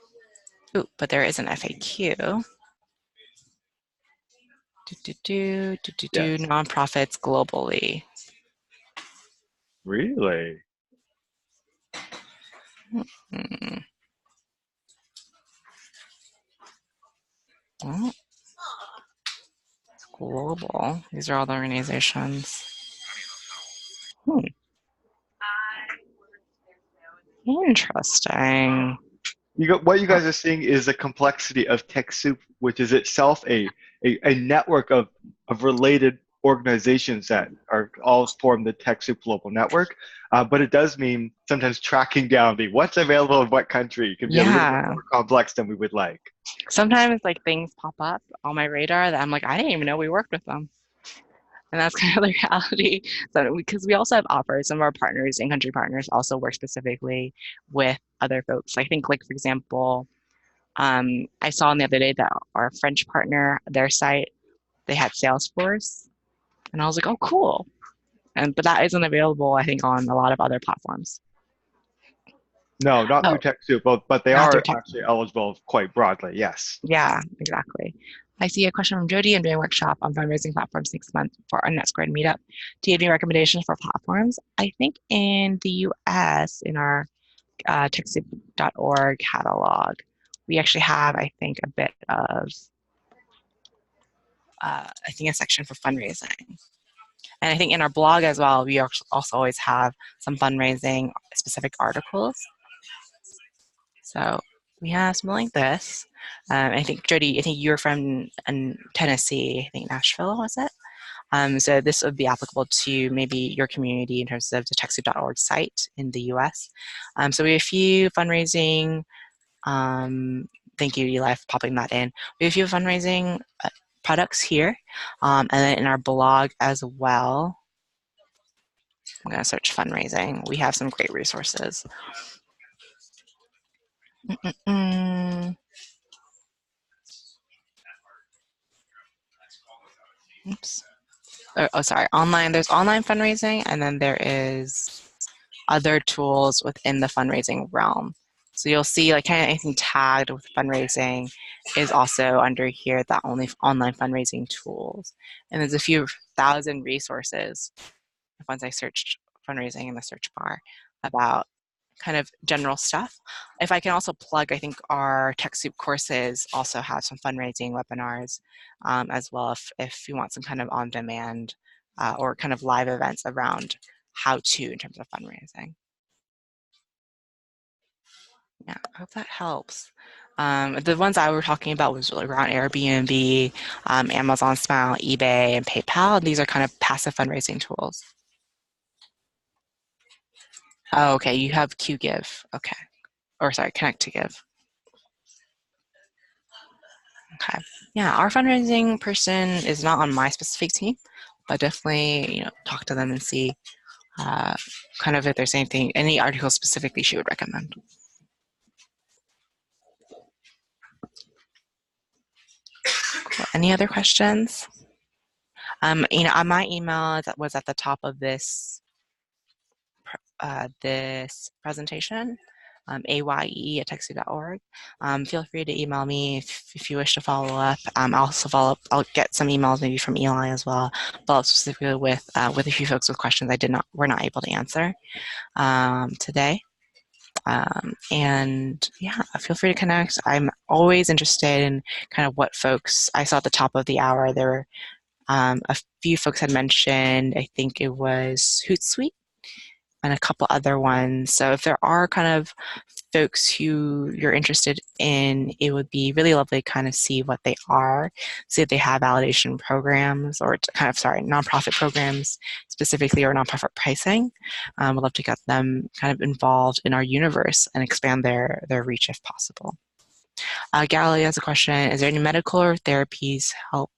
[SPEAKER 2] Ooh, but there is an FAQ.
[SPEAKER 1] Yes.
[SPEAKER 2] Nonprofits globally.
[SPEAKER 1] Really?
[SPEAKER 2] Well, it's global. These are all the organizations. Interesting.
[SPEAKER 1] What you guys are seeing is the complexity of TechSoup, which is itself a network of related organizations that are all form the TechSoup global network. But it does mean sometimes tracking down what's available in what country can be a little bit more complex than we would like.
[SPEAKER 2] Sometimes like things pop up on my radar that I'm like, I didn't even know we worked with them. And that's kind of the reality. So because we also have offers, some of our partners, in-country partners, also work specifically with other folks. I think, like for example, I saw the other day that our French partner, their site, they had Salesforce, and I was like, oh, cool. But that isn't available, I think, on a lot of other platforms.
[SPEAKER 1] No, not through TechSoup, but they
[SPEAKER 2] Not through
[SPEAKER 1] are actually eligible quite broadly. Yes.
[SPEAKER 2] Yeah, exactly. I see a question from Jody. I'm doing a workshop on fundraising platforms next month for our NetSquared meetup. Do you have any recommendations for platforms? I think in the US, in our TechSoup.org catalog, we actually have, I think, a bit of, I think, a section for fundraising. And I think in our blog as well, we also always have some fundraising specific articles. So we have something like this. I think, Jody, I think you're from Tennessee, I think Nashville, was it? So this would be applicable to maybe your community in terms of the TechSoup.org site in the US. So we have a few fundraising, thank you, Eli, for popping that in. We have a few fundraising products here, and then in our blog as well. I'm going to search fundraising. We have some great resources. Oops. Oh, sorry. Online. There's online fundraising, and then there is other tools within the fundraising realm. So you'll see like kind of anything tagged with fundraising is also under here, that only online fundraising tools. And there's a few thousand resources once I searched fundraising in the search bar about kind of general stuff. If I can also plug, I think our TechSoup courses also have some fundraising webinars as well if you want some kind of on-demand or kind of live events around how to in terms of fundraising. Yeah, I hope that helps. The ones I were talking about was really around Airbnb, Amazon Smile, eBay, and PayPal. These are kind of passive fundraising tools. Oh, okay, you have QGive. Okay. Or sorry, Connect to Give. Okay. Yeah, our fundraising person is not on my specific team, but definitely, talk to them and see kind of if there's anything, any articles specifically she would recommend. Cool. Any other questions? My email was at the top of this this presentation. AYE@TechSoup.org. Feel free to email me if you wish to follow up. I'll also follow up. I'll get some emails maybe from Eli as well, but specifically with a few folks with questions we're not able to answer today. And yeah, feel free to connect. I'm always interested in kind of what folks, I saw at the top of the hour, there were a few folks had mentioned, I think it was Hootsuite and a couple other ones. So if there are kind of folks who you're interested in, it would be really lovely to kind of see what they are, see if they have validation programs or nonprofit programs specifically, or nonprofit pricing. We'd love to get them kind of involved in our universe and expand their reach if possible. Galileo has a question: is there any medical or therapies help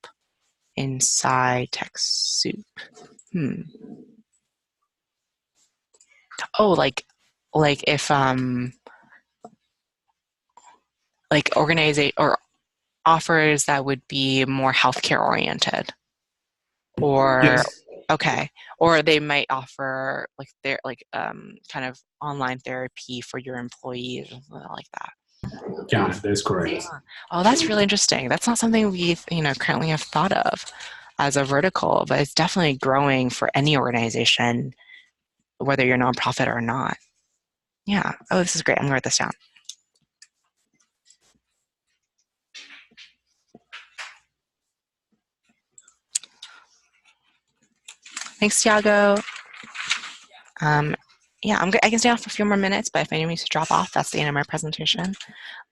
[SPEAKER 2] inside TechSoup? Oh, like if like organization or offers that would be more healthcare oriented, or
[SPEAKER 3] Yes.
[SPEAKER 2] okay, or they might offer like their kind of online therapy for your employees or something like that.
[SPEAKER 3] Yeah, that's correct.
[SPEAKER 2] Oh, that's really interesting. That's not something we currently have thought of as a vertical, but it's definitely growing for any organization, whether you're nonprofit or not. Yeah. Oh, this is great. I'm gonna write this down. Thanks, Tiago. Yeah, I can stay on for a few more minutes, but if anyone needs to drop off, that's the end of my presentation.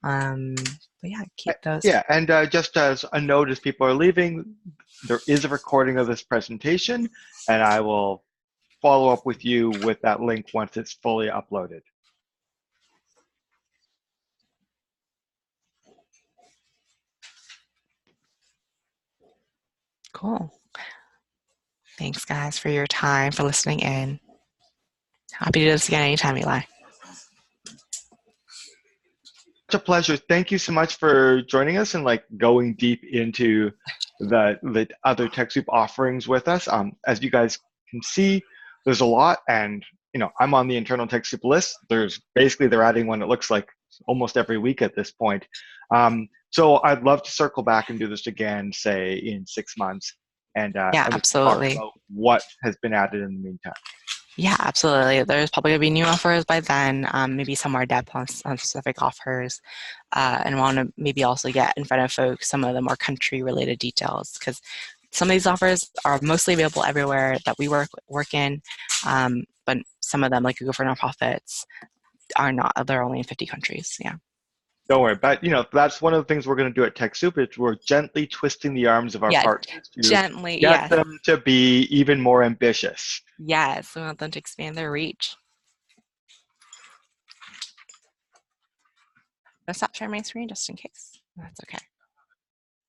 [SPEAKER 2] But yeah, keep those.
[SPEAKER 1] Yeah, and just as a note, as people are leaving, there is a recording of this presentation, and I will follow up with you with that link once it's fully uploaded.
[SPEAKER 2] Cool. Thanks, guys, for your time, for listening in. Happy to do this again anytime, Eli.
[SPEAKER 1] It's a pleasure. Thank you so much for joining us and like going deep into the other TechSoup offerings with us. As you guys can see, there's a lot, and I'm on the internal TechSoup list. They're adding one, it looks like, almost every week at this point. So I'd love to circle back and do this again, say in 6 months, and
[SPEAKER 2] yeah, absolutely,
[SPEAKER 1] talk about what has been added in the meantime.
[SPEAKER 2] Yeah, absolutely. There's probably going to be new offers by then, maybe some more depth on specific offers, and want to maybe also get in front of folks some of the more country-related details, because some of these offers are mostly available everywhere that we work in, but some of them, like Google for Nonprofits, are not. They're only in 50 countries. Yeah.
[SPEAKER 1] Don't worry, but that's one of the things we're going to do at TechSoup. Is we're gently twisting the arms of our partners to get them to be even more ambitious.
[SPEAKER 2] Yes, we want them to expand their reach. I'll stop sharing my screen just in case. That's okay.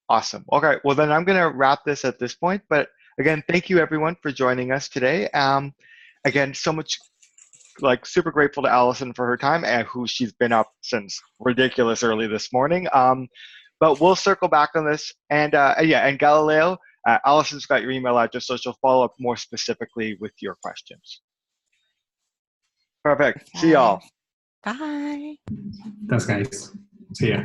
[SPEAKER 1] Awesome. Okay, well then I'm going to wrap this at this point. But again, thank you everyone for joining us today. Again, so much. Super grateful to Alison for her time, and who she's been up since ridiculous early this morning. But we'll circle back on this, and and Galileo, Alison's got your email address, so she'll follow up more specifically with your questions. Perfect. See y'all.
[SPEAKER 2] Bye.
[SPEAKER 3] Thanks, guys. See ya.